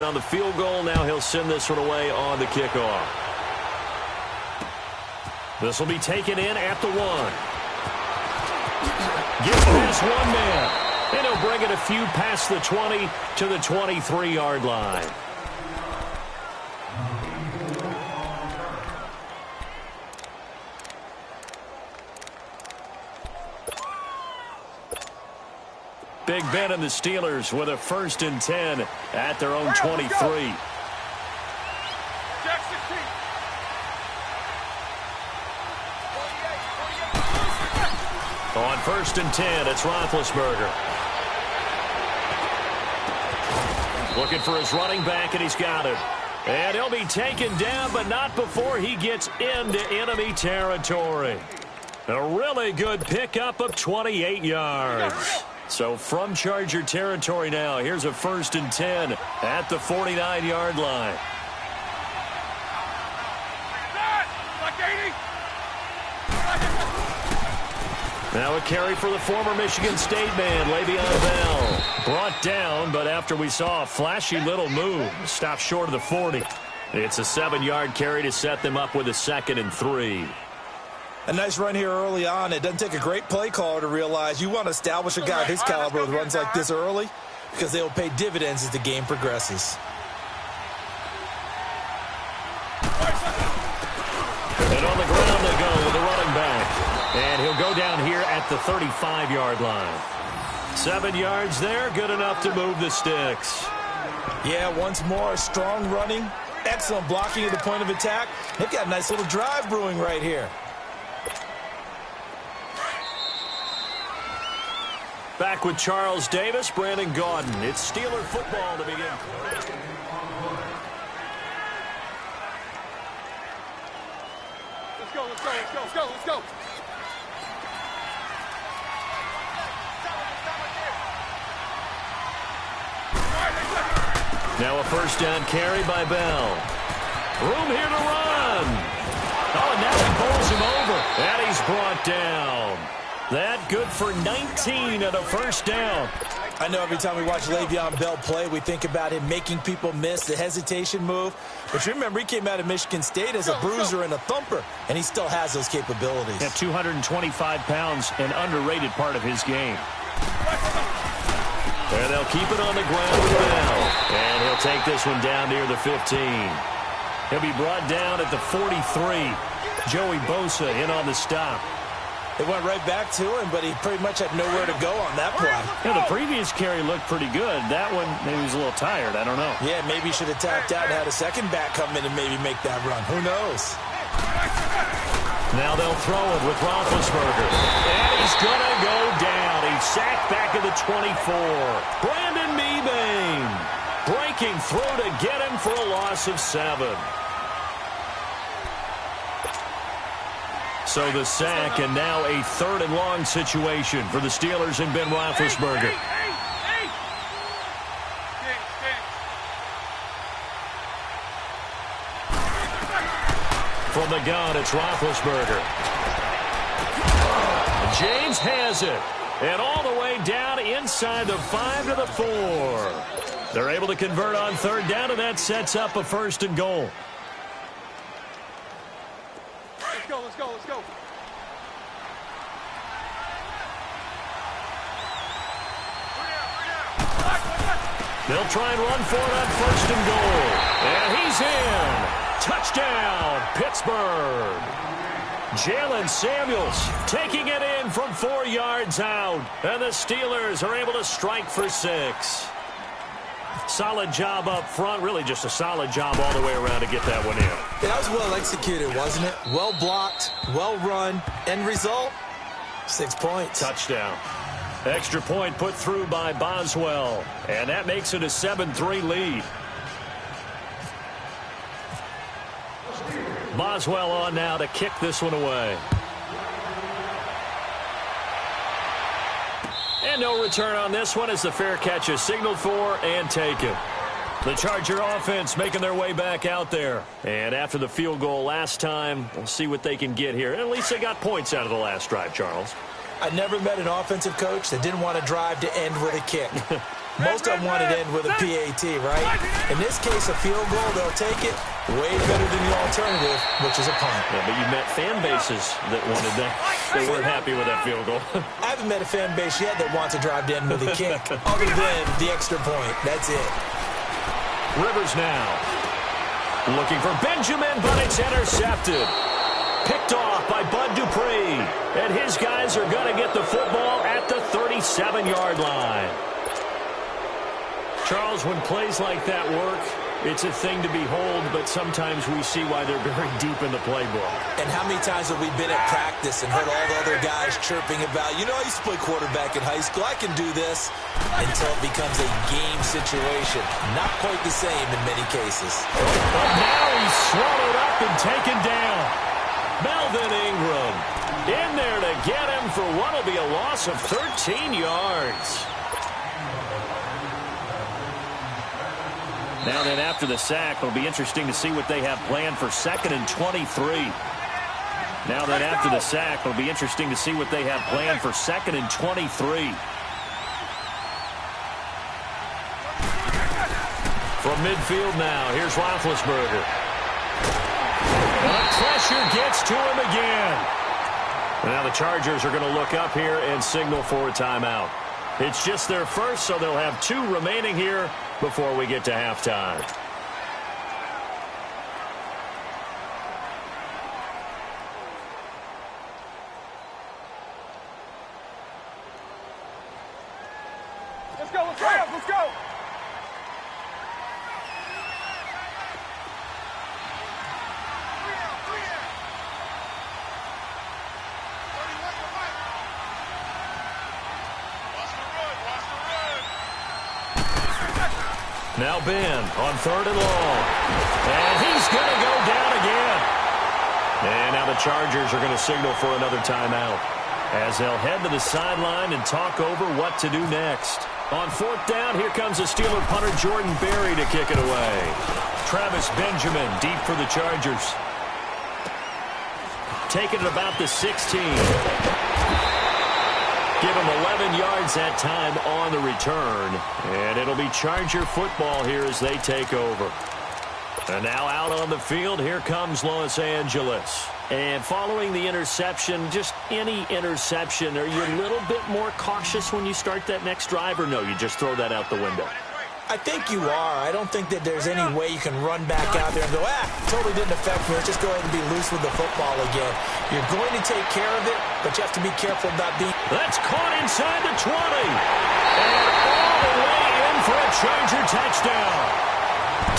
On the field goal, now he'll send this one away on the kickoff. This will be taken in at the 1. Gets past one man. And he'll bring it a few past the 20 to the 23-yard line. Big Ben and the Steelers with a 1st and 10 at their own 23. On 1st and 10, it's Roethlisberger. Looking for his running back, and he's got it. And he'll be taken down, but not before he gets into enemy territory. A really good pickup of 28 yards. So from Charger territory now, here's a 1st and 10 at the 49-yard line. Now a carry for the former Michigan State man, Le'Veon Bell. Brought down, but after we saw a flashy little move, stopped short of the 40. It's a 7-yard carry to set them up with a 2nd and 3. A nice run here early on. It doesn't take a great play caller to realize you want to establish a guy of his caliber with runs like this early because they will pay dividends as the game progresses. And on the ground they go with the running back. And he'll go down here at the 35-yard line. 7 yards there, good enough to move the sticks. Yeah, once more, strong running, excellent blocking at the point of attack. They've got a nice little drive brewing right here. Back with Charles Davis, Brandon Gaudin. It's Steeler football to begin. Let's go, let's go, let's go, let's go, let's go. Now a 1st down carry by Bell. Room here to run. Oh, and now he bowls him over. And he's brought down. That good for 19 and a 1st down. I know every time we watch Le'Veon Bell play, we think about him making people miss the hesitation move. But you remember, he came out of Michigan State as a bruiser and a thumper, and he still has those capabilities. At 225 pounds, an underrated part of his game. And they'll keep it on the ground with Bell. And he'll take this one down near the 15. He'll be brought down at the 43. Joey Bosa in on the stop. It went right back to him, but he pretty much had nowhere to go on that play. Yeah, the previous carry looked pretty good. That one, maybe he was a little tired. I don't know. Yeah, maybe he should have tapped out and had a second back come in and maybe make that run. Who knows? Now they'll throw it with Roethlisberger. And he's going to go down. He's sacked back at the 24. Brandon Mebane breaking through to get him for a loss of 7. So the sack, and now a 3rd and long situation for the Steelers and Ben Roethlisberger. From the gun, it's Roethlisberger. James has it. And all the way down inside the 5 to the 4. They're able to convert on 3rd down, and that sets up a 1st and goal. Let's go, let's go. They'll try and run for it on 1st and goal. And he's in. Touchdown, Pittsburgh. Jalen Samuels taking it in from 4 yards out. And the Steelers are able to strike for 6. Solid job up front. Really just a solid job all the way around to get that one in. Yeah, that was well executed, wasn't it? Well blocked, well run. End result, 6 points. Touchdown. Extra point put through by Boswell. And that makes it a 7-3 lead. Boswell on now to kick this one away. And no return on this one as the fair catch is signaled for and taken. The Charger offense making their way back out there. And after the field goal last time, we'll see what they can get here. And at least they got points out of the last drive, Charles. I never met an offensive coach that didn't want to drive to end with a kick. Most of them want it in with a PAT, right? In this case, a field goal, they'll take it way better than the alternative, which is a punt. Yeah, but you met fan bases that wanted that. They weren't happy with that field goal. I haven't met a fan base yet that wants to drive in with a kick, other than the extra point. That's it. Rivers now. Looking for Benjamin, but it's intercepted. Picked off by Bud Dupree. And his guys are going to get the football at the 37-yard line. Charles, when plays like that work, it's a thing to behold, but sometimes we see why they're very deep in the playbook. And how many times have we been at practice and heard all the other guys chirping about, you know, I used to play quarterback in high school, I can do this, until it becomes a game situation. Not quite the same in many cases. But now he's swallowed up and taken down. Melvin Ingram in there to get him for what will be a loss of 13 yards. Now then, after the sack, it'll be interesting to see what they have planned for 2nd and 23. Now then, after the sack, it'll be interesting to see what they have planned for 2nd and 23. From midfield now, here's Roethlisberger. The pressure gets to him again. Now the Chargers are going to look up here and signal for a timeout. It's just their first, so they'll have 2 remaining here before we get to halftime. Let's go, let's go, let's go. Now Ben on 3rd and long. And he's going to go down again. And now the Chargers are going to signal for another timeout as they'll head to the sideline and talk over what to do next. On 4th down, here comes the Steeler punter Jordan Berry to kick it away. Travis Benjamin deep for the Chargers. Taking it about the 16. Give him 11 yards that time on the return. And it'll be Charger football here as they take over. And now out on the field, here comes Los Angeles. And following the interception, just any interception, are you a little bit more cautious when you start that next drive, or no, you just throw that out the window? I think you are. I don't think that there's any way you can run back out there and go, totally didn't affect me. Let's just go ahead and be loose with the football again. You're going to take care of it, but you have to be careful about being... That's caught inside the 20. And all the way in for a Charger touchdown.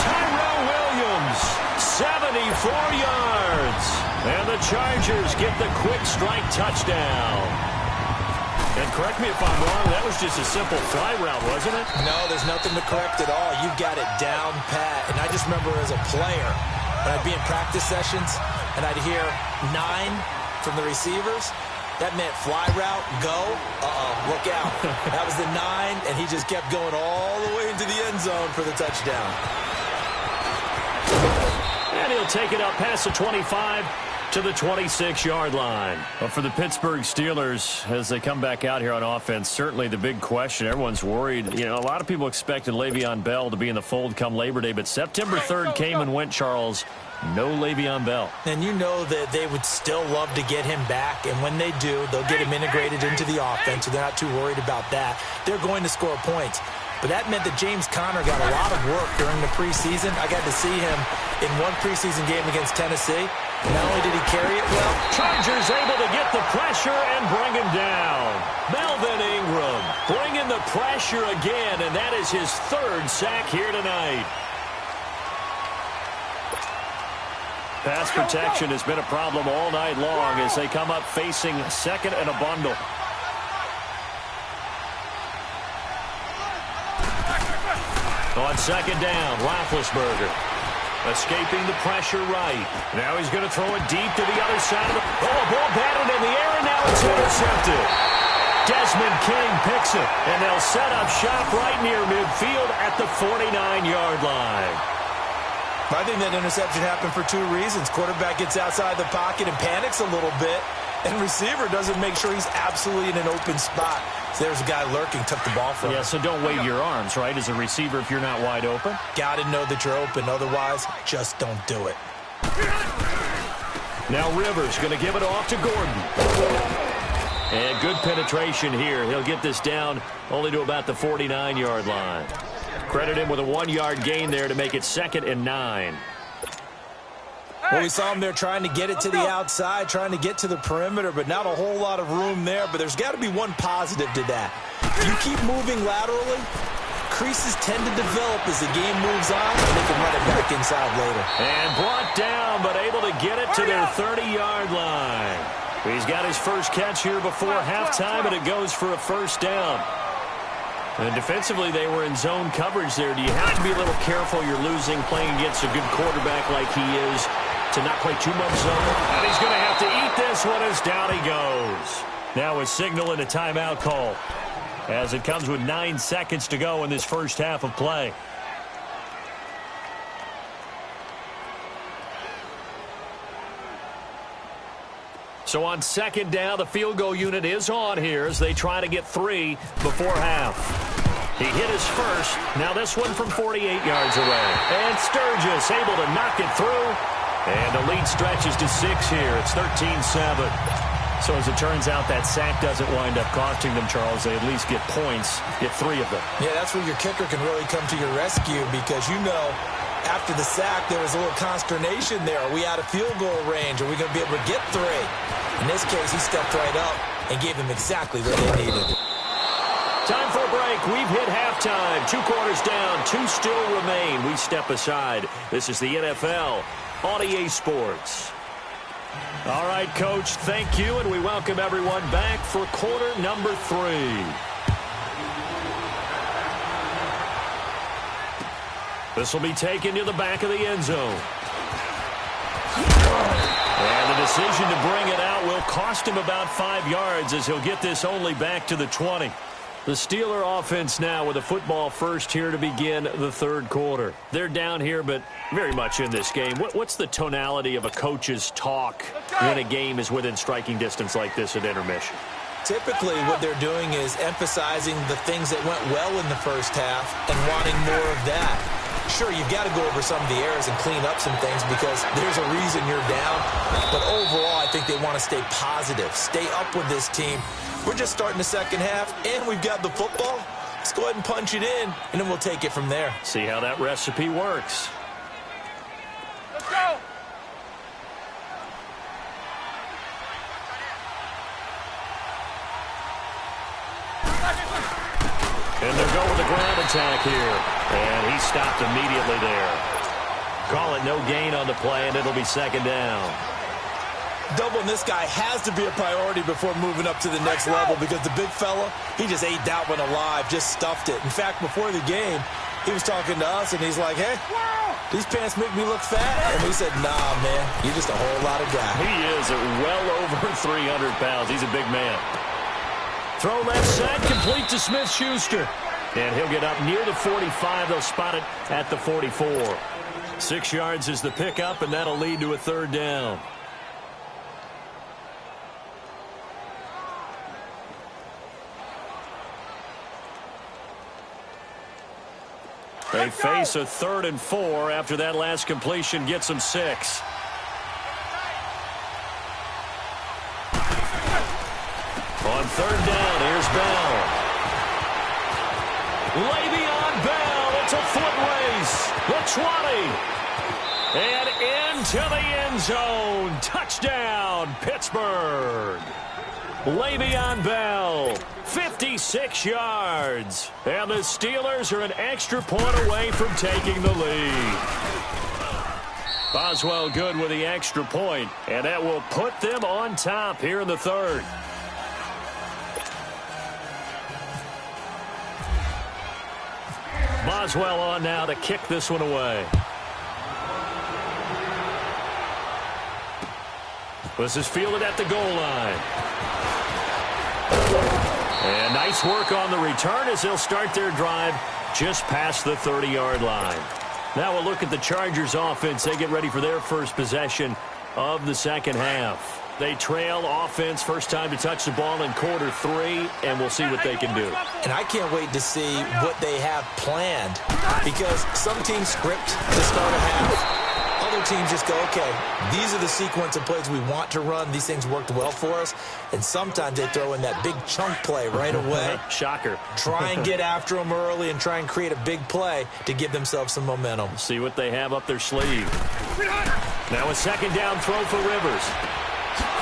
Tyrell Williams, 74 yards. And the Chargers get the quick strike touchdown. And correct me if I'm wrong, that was just a simple fly route, wasn't it? No, there's nothing to correct at all. You got it down pat. And I just remember as a player, when I'd be in practice sessions and I'd hear 9 from the receivers, that meant fly route, go, look out. That was the 9, and he just kept going all the way into the end zone for the touchdown. And he'll take it up past the 25 to the 26-yard line. Well, for the Pittsburgh Steelers, as they come back out here on offense, certainly the big question, everyone's worried. You know, a lot of people expected Le'Veon Bell to be in the fold come Labor Day, but September 3rd came and went, Charles. No Le'Veon Bell. And you know that they would still love to get him back, and when they do, they'll get him integrated into the offense, so they're not too worried about that. They're going to score points. But that meant that James Conner got a lot of work during the preseason. I got to see him in one preseason game against Tennessee. Not only did he carry it well, Chargers able to get the pressure and bring him down. Melvin Ingram bringing the pressure again, and that is his 3rd sack here tonight. Pass protection has been a problem all night long as they come up facing 2nd and a bundle. On 2nd down, Roethlisberger escaping the pressure right. Now he's going to throw it deep to the other side of the... Oh, a ball batted in the air, and now it's intercepted. Desmond King picks it, and they'll set up shop right near midfield at the 49-yard line. I think that interception happened for 2 reasons. Quarterback gets outside the pocket and panics a little bit. And receiver doesn't make sure he's absolutely in an open spot. So there's a guy lurking, took the ball from him. Yeah, so don't wave your arms, right, as a receiver if you're not wide open. Got to know that you're open. Otherwise, just don't do it. Now Rivers going to give it off to Gordon. And good penetration here. He'll get this down only to about the 49-yard line. Credit him with a 1-yard gain there to make it 2nd and 9. Well, we saw him there trying to get it to the outside, trying to get to the perimeter, but not a whole lot of room there. But there's got to be one positive to that. If you keep moving laterally, creases tend to develop as the game moves on, and they can run it back inside later. And brought down, but able to get it to their 30-yard line. He's got his first catch here before halftime, and it goes for a first down. And defensively, they were in zone coverage there. Do you have to be a little careful? You're losing playing against a good quarterback like he is to not play too much zone. And he's going to have to eat this one as down he goes. Now a signal and a timeout call as it comes with 9 seconds to go in this first half of play. So on 2nd down, the field goal unit is on here as they try to get 3 before half. He hit his first. Now this one from 48 yards away. And Sturgis able to knock it through. And the lead stretches to 6 here. It's 13-7. So as it turns out, that sack doesn't wind up costing them, Charles. They at least get points, get 3 of them. Yeah, that's where your kicker can really come to your rescue because, you know, after the sack, there was a little consternation there. Are we out of field goal range? Are we going to be able to get 3? In this case, he stepped right up and gave them exactly what they needed. Time for a break. We've hit halftime. 2 quarters down. 2 still remain. We step aside. This is the NFL on EA Sports. All right, Coach, thank you, and we welcome everyone back for quarter number 3. This will be taken to the back of the end zone. And the decision to bring it out will cost him about 5 yards as he'll get this only back to the 20. The Steeler offense now with a football first here to begin the 3rd quarter. They're down here, but very much in this game. What's the tonality of a coach's talk when a game is within striking distance like this at intermission? Typically, what they're doing is emphasizing the things that went well in the first half and wanting more of that. Sure, you've got to go over some of the errors and clean up some things because there's a reason you're down. But overall, I think they want to stay positive, stay up with this team. We're just starting the second half, and we've got the football. Let's go ahead and punch it in, and then we'll take it from there. See how that recipe works. Let's go. And they'll go with the ground attack here. And he stopped immediately there. Call it no gain on the play, and it'll be 2nd down. Doubling this guy has to be a priority before moving up to the next level because the big fella, he just ate that one alive, just stuffed it. In fact, before the game, he was talking to us, and he's like, hey, these pants make me look fat. And we said, nah, man, you're just a whole lot of guy. He is at well over 300 pounds. He's a big man. Throw left side, complete to Smith-Schuster. And he'll get up near the 45. They'll spot it at the 44. 6 yards is the pickup, and that'll lead to a 3rd down. They face a 3rd and 4 after that last completion gets them 6. On 3rd down, here's Bell. Le'Veon Bell, it's a foot race. The 20. And into the end zone. Touchdown, Pittsburgh. Le'Veon Bell, 56 yards. And the Steelers are an extra point away from taking the lead. Boswell good with the extra point, and that will put them on top here in the 3rd. Boswell on now to kick this one away. This is fielded at the goal line. And nice work on the return as they'll start their drive just past the 30-yard line. Now we'll look at the Chargers offense. They get ready for their first possession of the second half. They trail offense, first time to touch the ball in quarter 3, and we'll see what they can do. And I can't wait to see what they have planned, because some teams script to start a half. Other teams just go, okay, these are the sequence of plays we want to run. These things worked well for us. And sometimes they throw in that big chunk play right away. Shocker. Try and get after them early and try and create a big play to give themselves some momentum. See what they have up their sleeve. Now a second down throw for Rivers.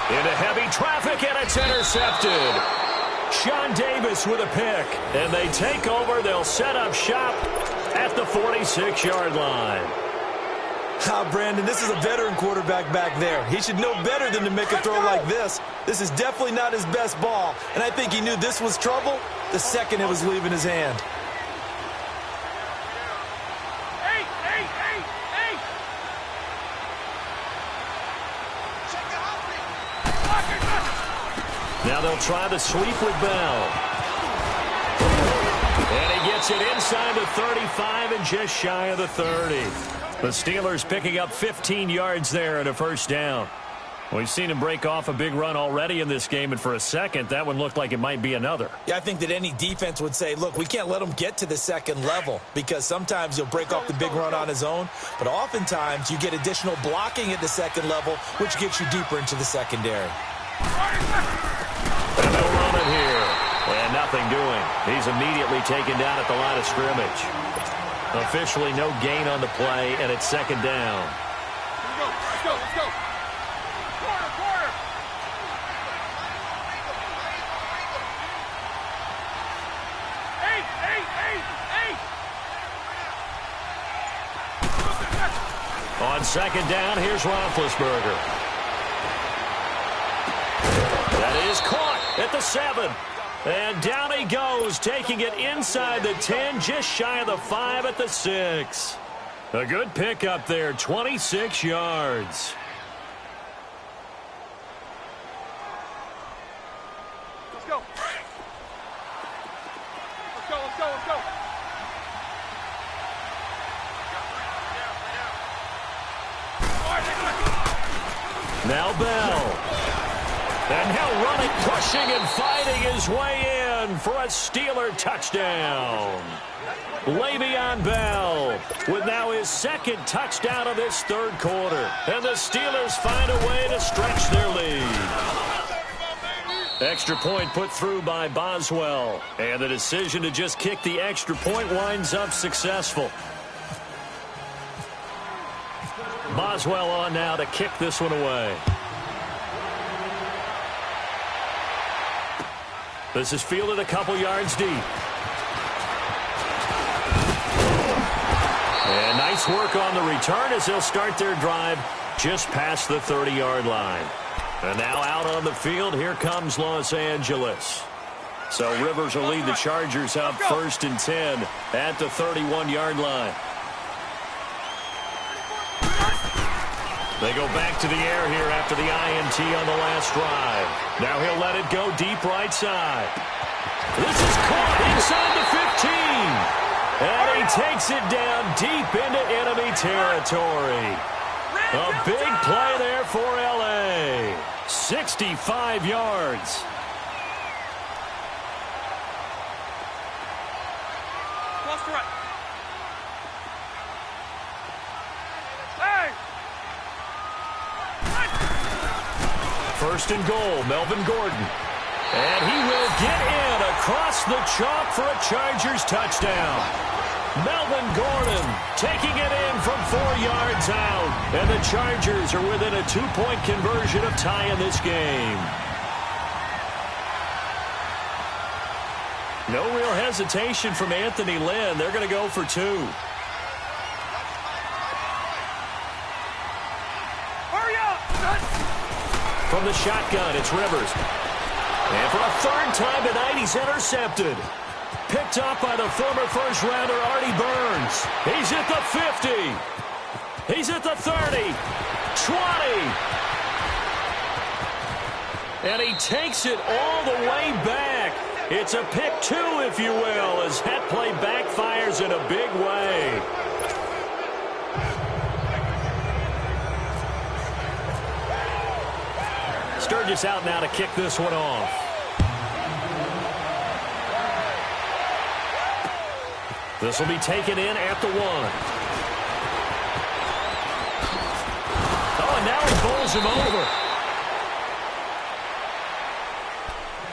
Into heavy traffic, and it's intercepted. Sean Davis with a pick. And they take over. They'll set up shop at the 46-yard line. Brandon, this is a veteran quarterback back there. He should know better than to make a throw like this. This is definitely not his best ball, and I think he knew this was trouble the second it was leaving his hand. Now they'll try the sweep with Bell. And he gets it inside the 35 and just shy of the 30. The Steelers picking up 15 yards there and a first down. We've seen him break off a big run already in this game, and for a second, that one looked like it might be another. Yeah, I think that any defense would say, look, we can't let him get to the second level, because sometimes he'll break off the big run on his own, but oftentimes you get additional blocking at the second level, which gets you deeper into the secondary. And they'll run it here. And nothing doing. He's immediately taken down at the line of scrimmage. Officially no gain on the play, and it's second down. Let's go. Quarter. Eight. On second down, here's Roethlisberger. That is caught at the 7. And down he goes, taking it inside the 10, just shy of the 5 at the 6. A good pickup there, 26 yards. Let's go. Now Bell. And he'll run it, pushing and fighting his way in for a Steeler touchdown. Le'Veon Bell with now his second touchdown of this third quarter. And the Steelers find a way to stretch their lead. Extra point put through by Boswell. And the decision to just kick the extra point winds up successful. Boswell on now to kick this one away. This is fielded a couple yards deep. And nice work on the return as they'll start their drive just past the 30-yard line. And now out on the field, here comes Los Angeles. So Rivers will lead the Chargers up 1st and 10 at the 31-yard line. They go back to the air here after the INT on the last drive. Now he'll let it go deep right side. This is caught inside the 15. And he takes it down deep into enemy territory. A big play there for L.A. 65 yards. Cross to right. Hey! 1st and goal, Melvin Gordon. And he will get in across the chalk for a Chargers touchdown. Melvin Gordon taking it in from 4 yards out. And the Chargers are within a 2-point conversion of tying this game. No real hesitation from Anthony Lynn. They're going to go for 2. Hurry up! From the shotgun, it's Rivers. And for a 3rd time tonight, he's intercepted. Picked up by the former first-rounder Artie Burns. He's at the 50. He's at the 30. 20. And he takes it all the way back. It's a pick 2, if you will, as that play backfires in a big way. Sturgis out now to kick this one off. This will be taken in at the 1. Oh, and now he bowls him over.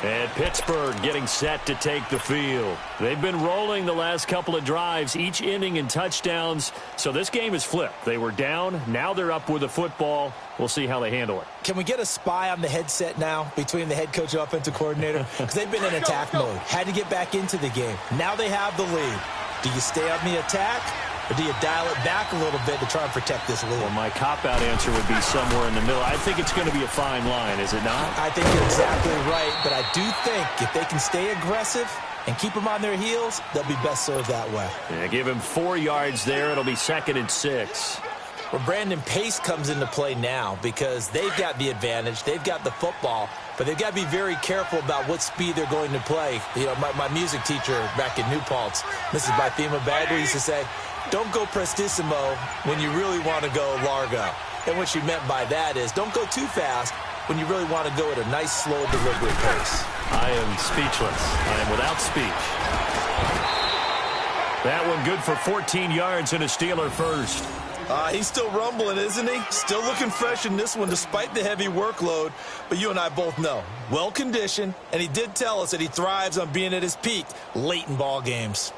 And Pittsburgh getting set to take the field. They've been rolling the last couple of drives, each inning in touchdowns. So this game is flipped. They were down. Now they're up with the football. We'll see how they handle it. Can we get a spy on the headset now between the head coach and offensive coordinator? Because they've been in attack mode. Had to get back into the game. Now they have the lead. Do you stay on the attack, or do you dial it back a little bit to try and protect this lead? Well, my cop-out answer would be somewhere in the middle. I think it's going to be a fine line, is it not? I think you're exactly right, but I do think if they can stay aggressive and keep them on their heels, they'll be best served that way. Yeah, give him 4 yards there. It'll be 2nd and 6. Well, Brandon, pace comes into play now because they've got the advantage. They've got the football, but they've got to be very careful about what speed they're going to play. You know, my music teacher back in New Paltz, Mrs. Bythema Bagley, used to say, don't go prestissimo when you really want to go largo. And what she meant by that is don't go too fast when you really want to go at a nice, slow, deliberate pace. I am speechless. I am without speech. That one good for 14 yards and a Steeler first. He's still rumbling, isn't he? Still looking fresh in this one despite the heavy workload. But you and I both know, well-conditioned, and he did tell us that he thrives on being at his peak late in ball games.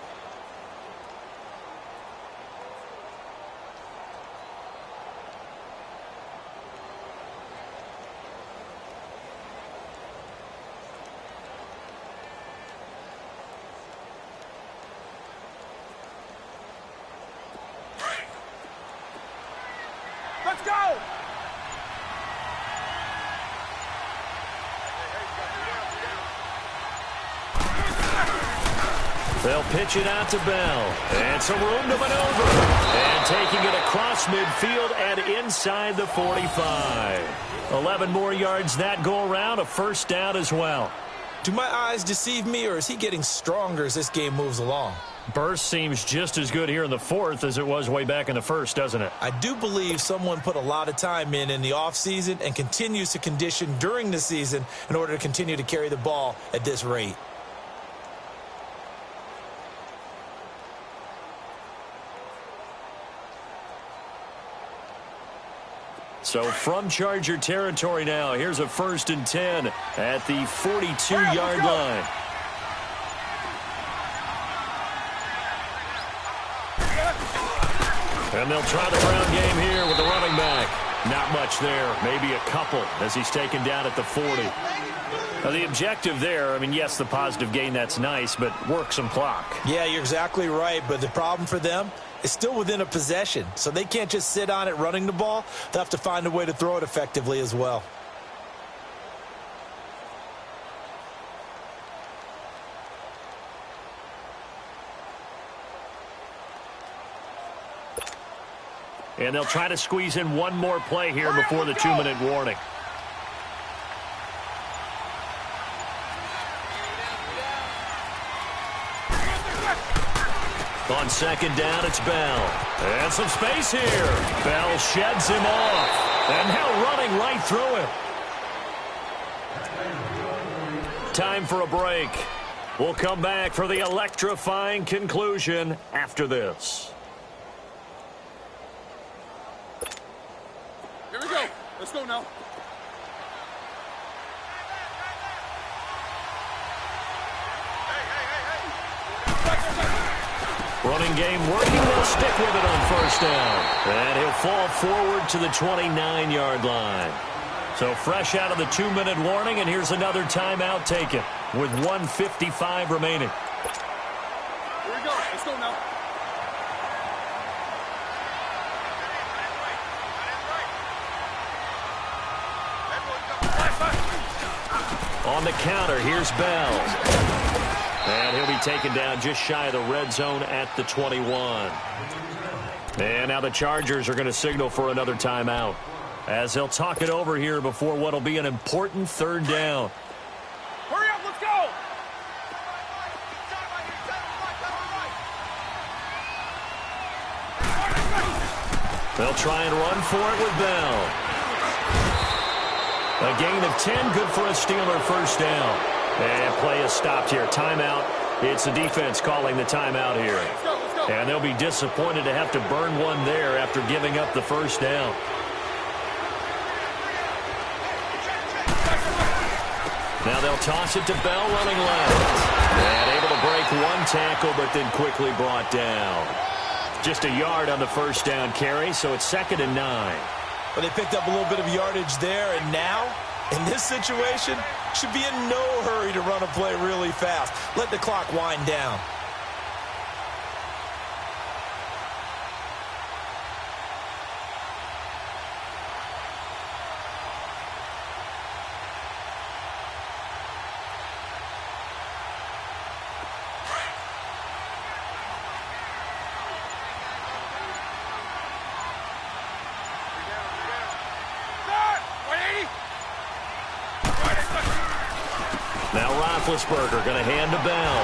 Let's go! They'll pitch it out to Bell. And some room to maneuver. And taking it across midfield and inside the 45. 11 more yards that go around. A first down as well. Do my eyes deceive me, or is he getting stronger as this game moves along? Burst seems just as good here in the 4th as it was way back in the 1st, doesn't it? I do believe someone put a lot of time in the offseason and continues to condition during the season in order to continue to carry the ball at this rate. So from Charger territory now, here's a 1st and 10 at the 42-yard line. And they'll try the ground game here with the running back. Not much there, maybe a couple as he's taken down at the 40. Now the objective there, I mean, yes, the positive gain, that's nice, but work some clock. Yeah, you're exactly right, but the problem for them is still within a possession, so they can't just sit on it running the ball. They'll have to find a way to throw it effectively as well. And they'll try to squeeze in one more play here before the 2-minute warning. On 2nd down, it's Bell. And some space here. Bell sheds him off. And now running right through him. Time for a break. We'll come back for the electrifying conclusion after this. Here we go. Let's go now. Running game working. They'll stick with it on 1st down. And he'll fall forward to the 29-yard line. So fresh out of the 2-minute warning, and here's another timeout taken with 1:55 remaining. Here we go. Let's go now. On the counter, here's Bell. And he'll be taken down just shy of the red zone at the 21. And now the Chargers are going to signal for another timeout, as they'll talk it over here before what will be an important 3rd down. Hurry up, let's go! They'll try and run for it with Bell. A gain of 10, good for a Steeler first down. And play is stopped here. Timeout. It's the defense calling the timeout here. And they'll be disappointed to have to burn one there after giving up the first down. Now they'll toss it to Bell running left. And able to break one tackle, but then quickly brought down. Just a yard on the first down carry, so it's 2nd and 9. Well, they picked up a little bit of yardage there, and now, in this situation, should be in no hurry to run a play really fast. Let the clock wind down. Now Roethlisberger going to hand to Bell.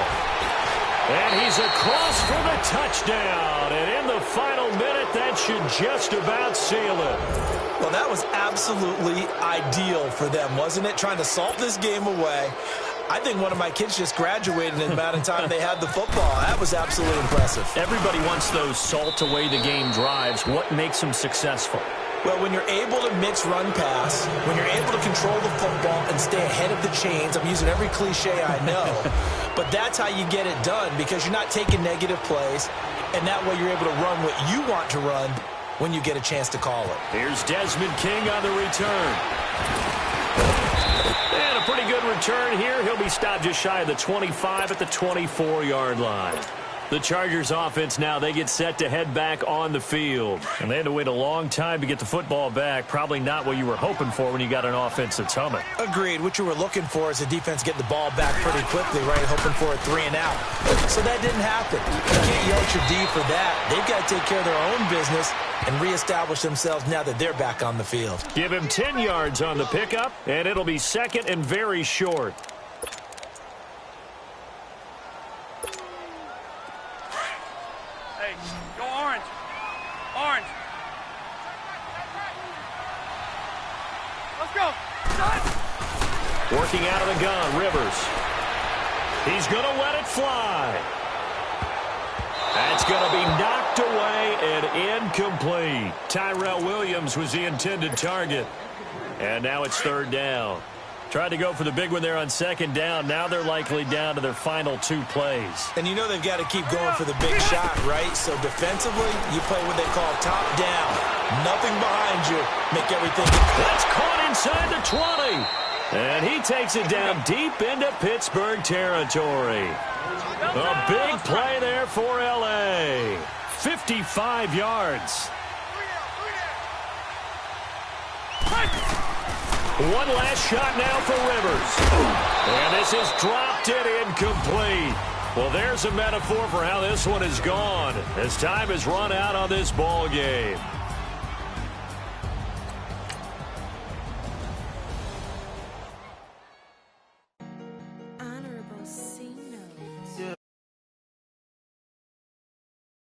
And he's across for the touchdown. And in the final minute, that should just about seal it. Well, that was absolutely ideal for them, wasn't it? Trying to salt this game away. I think one of my kids just graduated in the amount of time they had the football. That was absolutely impressive. Everybody wants those salt-away-the-game drives. What makes them successful? Well, when you're able to mix run-pass, when you're able to control the football and stay ahead of the chains, I'm using every cliche I know, but that's how you get it done because you're not taking negative plays, and that way you're able to run what you want to run when you get a chance to call it. Here's Desmond King on the return. And a pretty good return here. He'll be stopped just shy of the 25 at the 24-yard line. The Chargers offense now, they get set to head back on the field. And they had to wait a long time to get the football back. Probably not what you were hoping for when you got an offense that's humming. Agreed. What you were looking for is the defense getting the ball back pretty quickly, right? Hoping for a 3-and-out. So that didn't happen. You can't yell at your D for that. They've got to take care of their own business and reestablish themselves now that they're back on the field. Give him 10 yards on the pickup, and it'll be 2nd and very short. Go orange. Orange. Let's go. Working out of the gun, Rivers. He's going to let it fly. That's going to be knocked away and incomplete. Tyrell Williams was the intended target. And now it's 3rd down. Tried to go for the big one there on 2nd down. Now they're likely down to their final 2 plays. And you know they've got to keep going for the big shot, right? So defensively, you play what they call top down. Nothing behind you. Make everything. That's caught inside the 20. And he takes it down deep into Pittsburgh territory. A big play there for L.A. 55 yards. One last shot now for Rivers. And this is dropped it incomplete. Well, there's a metaphor for how this one is gone as time has run out on this ball game.